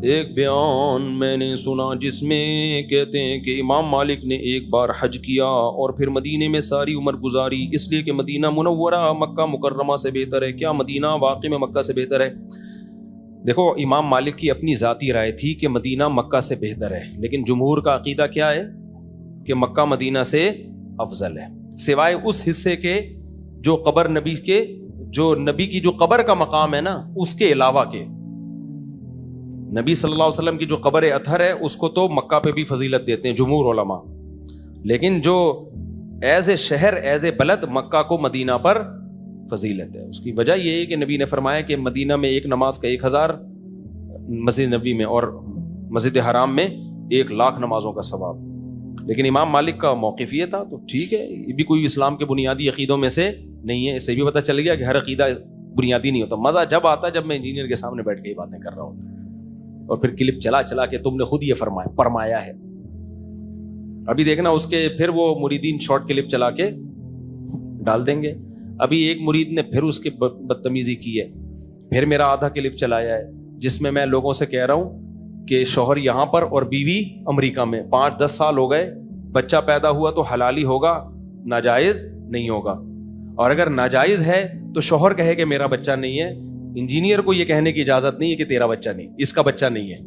ایک بیان میں نے سنا جس میں کہتے ہیں کہ امام مالک نے ایک بار حج کیا اور پھر مدینے میں ساری عمر گزاری، اس لیے کہ مدینہ منورہ مکہ مکرمہ سے بہتر ہے۔ کیا مدینہ واقعی میں مکہ سے بہتر ہے؟ دیکھو، امام مالک کی اپنی ذاتی رائے تھی کہ مدینہ مکہ سے بہتر ہے، لیکن جمہور کا عقیدہ کیا ہے کہ مکہ مدینہ سے افضل ہے، سوائے اس حصے کے جو قبر نبی کے، جو نبی کی جو قبر کا مقام ہے نا، اس کے علاوہ کے۔ نبی صلی اللہ علیہ وسلم کی جو قبر اطہر ہے اس کو تو مکہ پہ بھی فضیلت دیتے ہیں جمہور علماء، لیکن جو ایز اے شہر، ایز اے بلد، مکہ کو مدینہ پر فضیلت ہے۔ اس کی وجہ یہ ہے کہ نبی نے فرمایا کہ مدینہ میں ایک نماز کا 1000، مسجد نبی میں اور مسجد حرام میں 1,00,000 نمازوں کا ثواب۔ لیکن امام مالک کا موقف یہ تھا، تو ٹھیک ہے، یہ بھی کوئی اسلام کے بنیادی عقیدوں میں سے نہیں ہے۔ اس سے بھی پتہ چل گیا کہ ہر عقیدہ بنیادی نہیں ہوتا۔ مزہ جب آتا ہے جب میں انجینئر کے سامنے بیٹھ کے یہ باتیں کر رہا ہوں، اور پھر کلپ چلا کے تم نے خود یہ فرمایا ہے۔ ابھی دیکھنا اس کے پھر وہ مریدین شارٹ کلپ چلا کے ڈال دیں گے۔ ابھی ایک مرید نے پھر اس کی بدتمیزی کی ہے، پھر میرا آدھا کلپ چلایا ہے جس میں میں لوگوں سے کہہ رہا ہوں کہ شوہر یہاں پر اور بیوی امریکہ میں، 5-10 سال ہو گئے، بچہ پیدا ہوا تو حلالی ہوگا، ناجائز نہیں ہوگا۔ اور اگر ناجائز ہے تو شوہر کہے کہ میرا بچہ نہیں ہے، انجینئر کو یہ کہنے کی اجازت نہیں ہے کہ تیرا بچہ نہیں، اس کا بچہ نہیں ہے،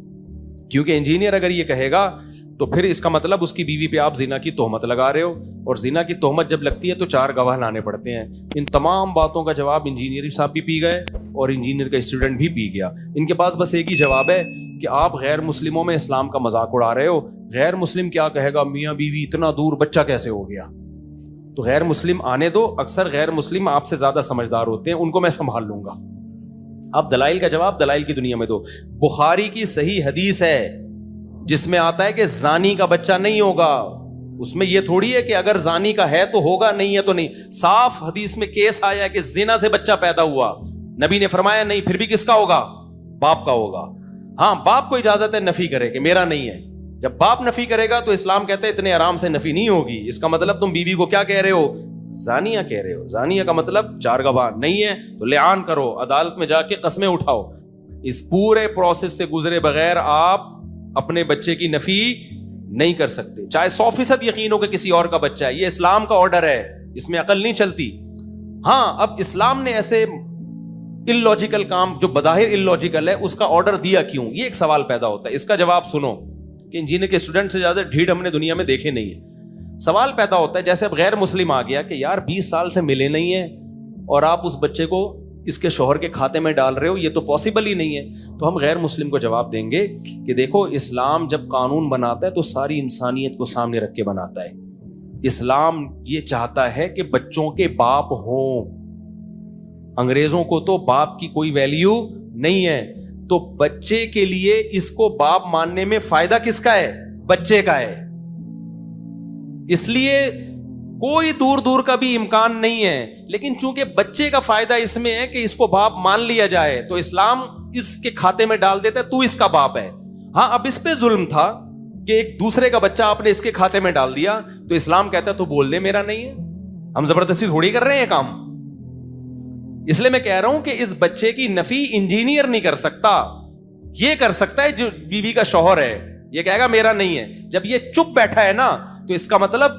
کیونکہ انجینئر اگر یہ کہے گا تو پھر اس کا مطلب اس کی بیوی پہ آپ زنا کی تہمت لگا رہے ہو، اور زنا کی تہمت جب لگتی ہے تو 4 گواہ لانے پڑتے ہیں۔ ان تمام باتوں کا جواب انجینئر صاحب بھی پی گئے اور انجینئر کا اسٹوڈنٹ بھی پی گیا۔ ان کے پاس بس ایک ہی جواب ہے کہ آپ غیر مسلموں میں اسلام کا مذاق اڑا رہے ہو، غیر مسلم کیا کہے گا، میاں بیوی اتنا دور بچہ کیسے ہو گیا؟ تو غیر مسلم آنے دو، اکثر غیر مسلم آپ سے زیادہ سمجھدار ہوتے ہیں، ان کو میں سنبھال لوں گا۔ اب دلائل کا جواب دلائل کی دنیا میں دو۔ بخاری کی صحیح حدیث ہے جس میں آتا ہے کہ زانی کا بچہ نہیں ہوگا، اس میں یہ تھوڑی ہے کہ اگر زانی کا ہے تو ہوگا، نہیں ہے تو نہیں۔ صاف حدیث میں کیس آیا ہے کہ زنا سے بچہ پیدا ہوا، نبی نے فرمایا نہیں، پھر بھی کس کا ہوگا؟ باپ کا ہوگا۔ ہاں، باپ کو اجازت ہے نفی کرے کہ میرا نہیں ہے۔ جب باپ نفی کرے گا تو اسلام کہتا ہے اتنے آرام سے نفی نہیں ہوگی۔ اس کا مطلب تم بیوی کو کیا کہہ رہے ہو؟ زانیہ کہہ رہے ہو۔ زانیہ کا مطلب 4 گواہ نہیں ہے تو لعان کرو، عدالت میں جا کے قسمیں اٹھاؤ۔ اس پورے پروسیس سے گزرے بغیر آپ اپنے بچے کی نفی نہیں کر سکتے، چاہے 100% یقین ہو کہ کسی اور کا بچہ ہے۔ یہ اسلام کا آرڈر ہے، اس میں عقل نہیں چلتی۔ ہاں، اب اسلام نے ایسے اللاجیکل کام جو بظاہر اللاجیکل ہے اس کا آرڈر دیا کیوں؟ یہ ایک سوال پیدا ہوتا ہے۔ اس کا جواب سنو کہ انجینئر کے اسٹوڈنٹ سے زیادہ ڈھیڑ ہم نے دنیا میں دیکھے نہیں ہے۔ سوال پیدا ہوتا ہے جیسے اب غیر مسلم آ گیا کہ یار 20 سال سے ملے نہیں ہیں اور آپ اس بچے کو اس کے شوہر کے کھاتے میں ڈال رہے ہو، یہ تو پاسبل ہی نہیں ہے۔ تو ہم غیر مسلم کو جواب دیں گے کہ دیکھو، اسلام جب قانون بناتا ہے تو ساری انسانیت کو سامنے رکھ کے بناتا ہے۔ اسلام یہ چاہتا ہے کہ بچوں کے باپ ہوں۔ انگریزوں کو تو باپ کی کوئی ویلیو نہیں ہے، تو بچے کے لیے اس کو باپ ماننے میں فائدہ کس کا ہے؟ بچے کا ہے۔ اس لیے کوئی دور دور کا بھی امکان نہیں ہے، لیکن چونکہ بچے کا فائدہ اس میں ہے کہ اس کو باپ مان لیا جائے، تو اسلام اس کے کھاتے میں ڈال دیتا ہے تو اس کا باپ ہے۔ ہاں، اب اس پہ ظلم تھا کہ ایک دوسرے کا بچہ آپ نے اس کے کھاتے میں ڈال دیا، تو اسلام کہتا ہے تو بول دے میرا نہیں ہے۔ ہم زبردستی تھوڑی کر رہے ہیں کام۔ اس لیے میں کہہ رہا ہوں کہ اس بچے کی نفی انجینئر نہیں کر سکتا، یہ کر سکتا ہے جو بیوی کا شوہر ہے، یہ کہے گا میرا نہیں ہے۔ جب یہ چپ بیٹھا ہے نا، تو اس کا مطلب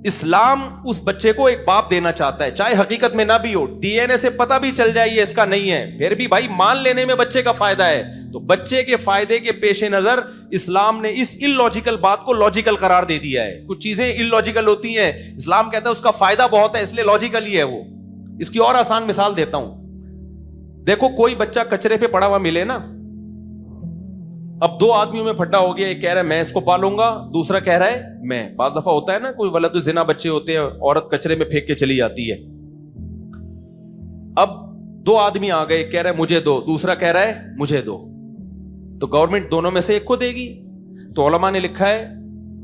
اسلام اس بچے کو ایک باپ دینا چاہتا ہے، چاہے حقیقت میں نہ بھی ہو، ڈی این اے سے پتہ بھی چل جائے یہ اس کا نہیں ہے، پھر بھی بھائی مان لینے میں بچے کا فائدہ ہے۔ تو بچے کے فائدے کے پیش نظر اسلام نے اس اللاجیکل بات کو لاجیکل قرار دے دیا ہے۔ کچھ چیزیں اللاجیکل ہوتی ہیں، اسلام کہتا ہے اس کا فائدہ بہت ہے، اس لیے لاجیکل ہی ہے وہ۔ اس کی اور آسان مثال دیتا ہوں۔ دیکھو، کوئی بچہ کچرے پہ پڑا ہوا ملے نا، اب 2 آدمیوں میں پھڈا ہو گیا، ایک کہہ رہا ہے میں اس کو پالوں گا، دوسرا کہہ رہا ہے میں۔ بعض دفعہ ہوتا ہے نا، کوئی ولد الزنا بچے ہوتے ہیں، عورت کچرے میں پھینک کے چلی جاتی ہے۔ اب 2 آدمی آ گئے، ایک کہہ رہا ہے مجھے دو، دوسرا کہہ رہا ہے مجھے دو، تو گورنمنٹ دونوں میں سے ایک کو دے گی۔ تو علماء نے لکھا ہے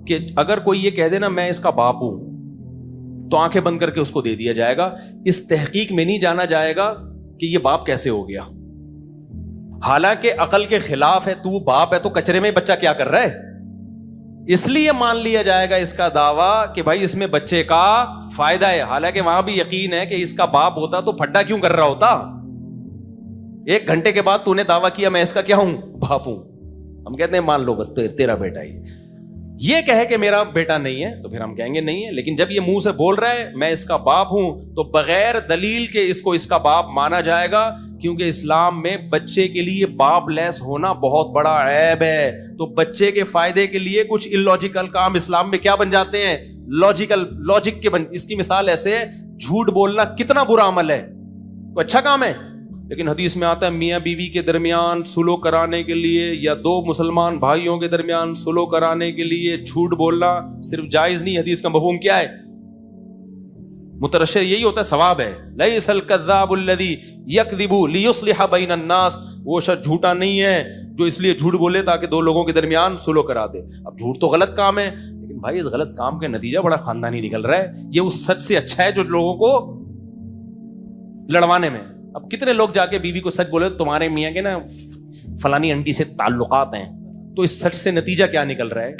کہ اگر کوئی یہ کہہ دے نا میں اس کا باپ ہوں، تو آنکھیں بند کر کے اس کو دے دیا جائے گا۔ اس تحقیق میں نہیں جانا جائے گا کہ یہ باپ کیسے ہو گیا، حالانکہ عقل کے خلاف ہے۔ تو باپ ہے تو کچرے میں بچہ کیا کر رہا ہے؟ اس لیے مان لیا جائے گا اس کا دعویٰ کہ بھائی اس میں بچے کا فائدہ ہے، حالانکہ وہاں بھی یقین ہے کہ اس کا باپ ہوتا تو پھڈا کیوں کر رہا ہوتا؟ 1 گھنٹے کے بعد تو نے دعویٰ کیا میں اس کا کیا ہوں؟ باپ ہوں۔ ہم کہتے ہیں مان لو بس تیرا بیٹا ہی، یہ کہے کہ میرا بیٹا نہیں ہے تو پھر ہم کہیں گے نہیں ہے. لیکن جب یہ منہ سے بول رہا ہے میں اس کا باپ ہوں تو بغیر دلیل کے اس کو اس کا باپ مانا جائے گا، کیونکہ اسلام میں بچے کے لیے باپ لیس ہونا بہت بڑا عیب ہے. تو بچے کے فائدے کے لیے کچھ اللاجیکل کام اسلام میں کیا بن جاتے ہیں؟ لاجک کے اس کی مثال ایسے ہے، جھوٹ بولنا کتنا برا عمل ہے، کوئی اچھا کام ہے. لیکن حدیث میں آتا ہے میاں بیوی کے درمیان سلو کرانے کے لیے یا دو مسلمان بھائیوں کے درمیان سلو کرانے کے لیے جھوٹ بولنا صرف جائز نہیں. حدیث کا مفہوم کیا ہے؟ مترشح یہی ہوتا ہے، ثواب ہے. لیس الکذاب الذی یکذب لیصلح بین الناس، وہ شخص جھوٹا نہیں ہے جو اس لیے جھوٹ بولے تاکہ دو لوگوں کے درمیان سلو کرا دے. اب جھوٹ تو غلط کام ہے، لیکن بھائی اس غلط کام کا نتیجہ بڑا خاندانی نکل رہا ہے. یہ اس سچ سے اچھا ہے جو لوگوں کو لڑوانے میں. اب کتنے لوگ جا کے بیوی کو سچ بولے تمہارے میاں کے نا فلانی انٹی سے تعلقات ہیں، تو اس سچ سے نتیجہ کیا نکل رہا ہے؟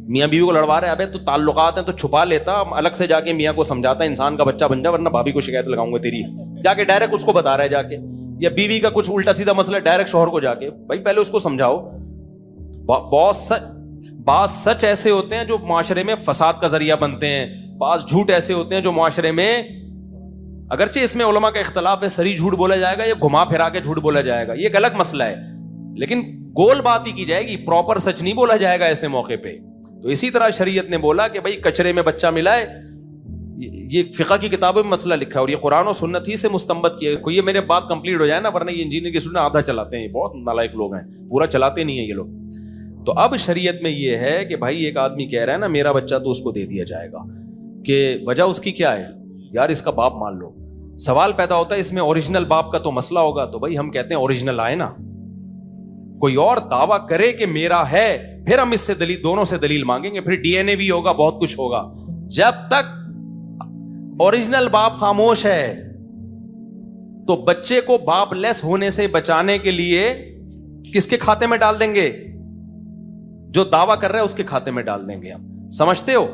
میاں بیوی کو لڑوا رہے ہیں، ابے تو تعلقات ہیں تو چھپا لیتا، الگ سے جا کے میاں کو سمجھاتا انسان کا بچہ بن جا ورنہ بھابھی کو شکایت لگاؤں گا تیری، جا کے ڈائریکٹ اس کو بتا رہا ہے جا کے. یا بیوی کا کچھ الٹا سیدھا مسئلہ ڈائریکٹ شوہر کو جا کے، بھائی پہلے اس کو سمجھاؤ. بعض سچ ایسے ہوتے ہیں جو معاشرے میں فساد کا ذریعہ بنتے ہیں، بعض جھوٹ ایسے ہوتے ہیں جو معاشرے میں، اگرچہ اس میں علماء کا اختلاف ہے صریح جھوٹ بولا جائے گا یا گھما پھرا کے جھوٹ بولا جائے گا، یہ ایک الگ مسئلہ ہے، لیکن گول بات ہی کی جائے گی، پراپر سچ نہیں بولا جائے گا ایسے موقع پہ. تو اسی طرح شریعت نے بولا کہ بھائی کچرے میں بچہ ملا ہے، یہ فقہ کی کتابوں میں مسئلہ لکھا ہے اور یہ قرآن و سنت ہی سے مستنبط کیا ہے. کوئی یہ میرے بات کمپلیٹ ہو جائے نا، ورنہ یہ انجینئر کے اسٹوڈنٹ آدھا چلاتے ہیں، بہت نالائق لوگ ہیں، پورا چلاتے نہیں ہیں یہ لوگ. تو اب شریعت میں یہ ہے کہ بھائی ایک آدمی کہہ رہا ہے نا میرا بچہ تو اس کو دے دیا جائے گا، کہ وجہ اس کی کیا ہے؟ یار اس کا باپ مان لو. سوال پیدا ہوتا ہے اس میں اوریجنل باپ کا تو مسئلہ ہوگا، تو بھائی ہم کہتے ہیں اوریجنل آئے نا، کوئی اور دعویٰ کرے کہ میرا ہے پھر ہم اس سے دلیل، دونوں سے دلیل مانگیں گے، پھر ڈی این اے بھی ہوگا، بہت کچھ ہوگا. جب تک اوریجنل باپ خاموش ہے تو بچے کو باپ لیس ہونے سے بچانے کے لیے کس کے کھاتے میں ڈال دیں گے؟ جو دعویٰ کر رہا ہے اس کے کھاتے میں ڈال دیں گے. ہم سمجھتے ہو؟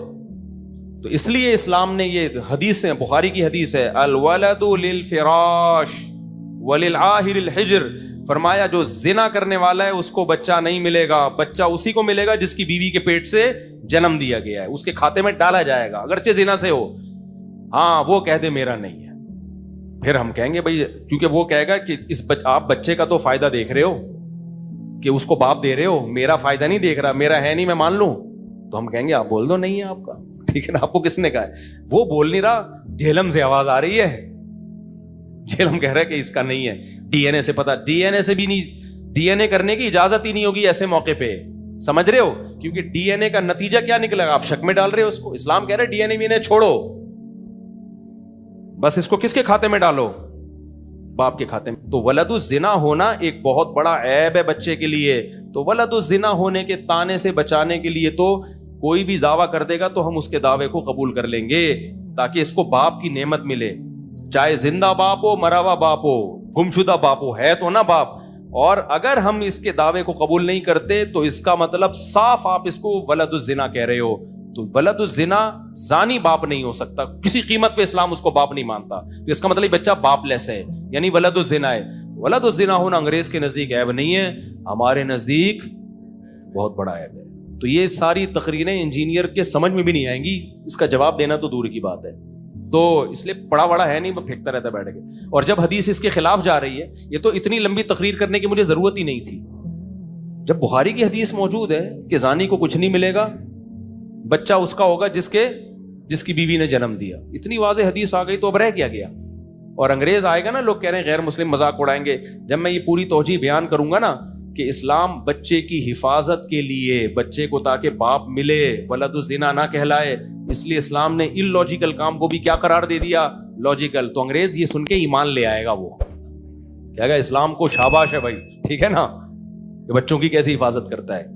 تو اس لیے اسلام نے یہ حدیث ہے، بخاری کی حدیث ہے، الولد للفراش وللعاہر الحجر، فرمایا جو زنا کرنے والا ہے اس کو بچہ نہیں ملے گا، بچہ اسی کو ملے گا جس کی بیوی کے پیٹ سے جنم دیا گیا ہے، اس کے کھاتے میں ڈالا جائے گا اگرچہ زنا سے ہو. ہاں وہ کہہ دے میرا نہیں ہے، پھر ہم کہیں گے بھائی، کیونکہ وہ کہے گا کہ آپ بچے کا تو فائدہ دیکھ رہے ہو کہ اس کو باپ دے رہے ہو، میرا فائدہ نہیں دیکھ رہا، میرا ہے نہیں میں مان لوں. تو ہم کہیں گے آپ بول دو نہیں ہے آپ کا، ٹھیک ہے نا، آپ کو کس نے کہا ہے؟ وہ بول نہیں رہا، جہلم سے آواز آ رہی ہے، جہلم کہہ رہا ہے کہ اس کا نہیں ہے. ڈی این اے سے پتا، ڈی این اے سے بھی نہیں، ڈی این اے کرنے کی اجازت ہی نہیں ہوگی ایسے موقع پہ، سمجھ رہے ہو؟ کیونکہ ڈی این اے کا نتیجہ کیا نکلے گا؟ آپ شک میں ڈال رہے ہو اس کو. اسلام کہہ رہا ہے ڈی این اے وی چھوڑو، بس اس کو کس کے کھاتے میں ڈالو؟ باپ کے کھاتے میں. تو ولد الزنا ہونا ایک بہت بڑا عیب ہے بچے کے لیے. تو ولد الزنا ہونے کے طعنے سے بچانے کے لیے تو کوئی بھی دعویٰ کر دے گا تو ہم اس کے دعوے کو قبول کر لیں گے تاکہ اس کو باپ کی نعمت ملے، چاہے زندہ باپ ہو، مرا ہوا باپ ہو، گمشدہ باپ ہو، ہے تو نا باپ. اور اگر ہم اس کے دعوے کو قبول نہیں کرتے تو اس کا مطلب صاف آپ اس کو ولد الزنا کہہ رہے ہو. تو ولد الزنا زانی باپ نہیں ہو سکتا کسی قیمت پہ، اسلام اس کو باپ نہیں مانتا. تو اس کا مطلب بچہ باپ لیس ہے، یعنی ولد الزنا ہے. ولد الزنا ہونا انگریز کے نزدیک عیب نہیں ہے، ہمارے نزدیک بہت بڑا عیب ہے. تو یہ ساری تقریریں انجینئر کے سمجھ میں بھی نہیں آئیں گی، اس کا جواب دینا تو دور کی بات ہے. تو اس لیے پڑا بڑا ہے نہیں، وہ پھینکتا رہتا بیٹھ کے. اور جب حدیث اس کے خلاف جا رہی ہے، یہ تو اتنی لمبی تقریر کرنے کی مجھے ضرورت ہی نہیں تھی. جب بخاری کی حدیث موجود ہے کہ زانی کو کچھ نہیں ملے گا، بچہ اس کا ہوگا جس کی بیوی نے جنم دیا، اتنی واضح حدیث آ گئی تو اب رہ کیا گیا؟ اور انگریز آئے گا نا، لوگ کہہ رہے ہیں غیر مسلم مذاق اڑائیں گے. جب میں یہ پوری توجیہ بیان کروں گا نا کہ اسلام بچے کی حفاظت کے لیے، بچے کو تاکہ باپ ملے، ولد الزنا نہ کہلائے، اس لیے اسلام نے ان لاجیکل کام کو بھی کیا قرار دے دیا؟ لاجیکل. تو انگریز یہ سن کے ایمان لے آئے گا، وہ کہے گا اسلام کو شاباش ہے بھائی، ٹھیک ہے نا، کہ بچوں کی کیسی حفاظت کرتا ہے.